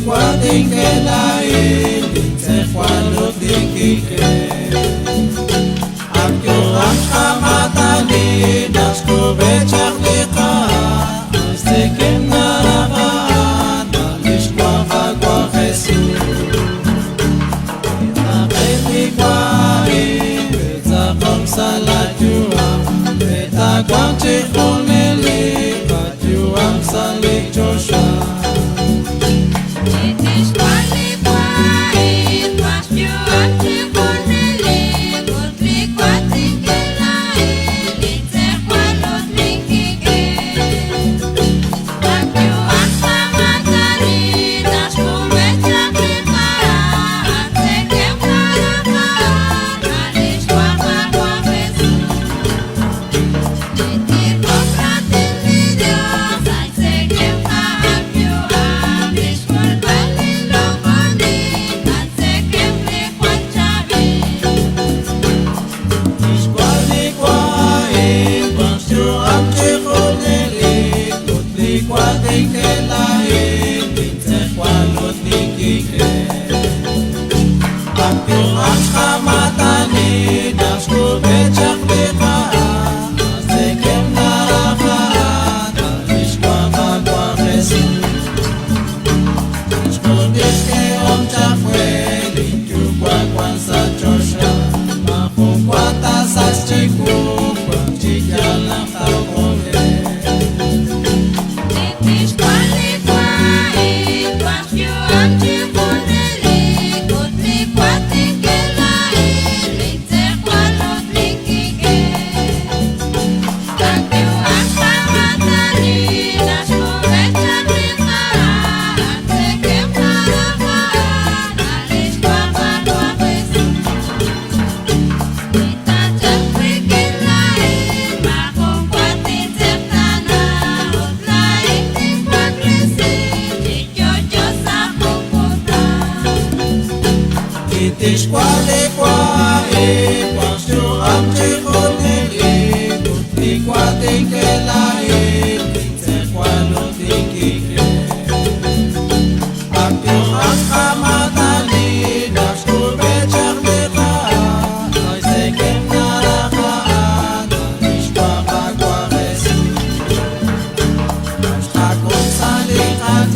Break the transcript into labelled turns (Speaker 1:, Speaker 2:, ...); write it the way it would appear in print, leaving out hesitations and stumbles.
Speaker 1: Kuating kelain, sekwalut dikike. Akyo ang kamatani, das ko becak lika, istekim narakaan, alis kwa kagwa Jesus. Itakay kwain, beta kong salat yuang, beta kwang chikong nelik, at yuang salik Joshua. Kuating kelain, sekwalut dikike. Akyo ang kamatani, das ko becak likaan, istekim narakaan, alis kwa kagwa Jesus. Iskudis ke om chakwe, linkyu kwa kwansa Joshua, makukwata sa stiku, kwa chikyalang tao kome. Itis kwale kwae, pasyo ang chikot nili, putli kwating kelain, sekwalut dikike. Akyo ang kamatani, das ko becak likaan, istekim narakaan, alis kwa kagwa Jesus. Akong salikan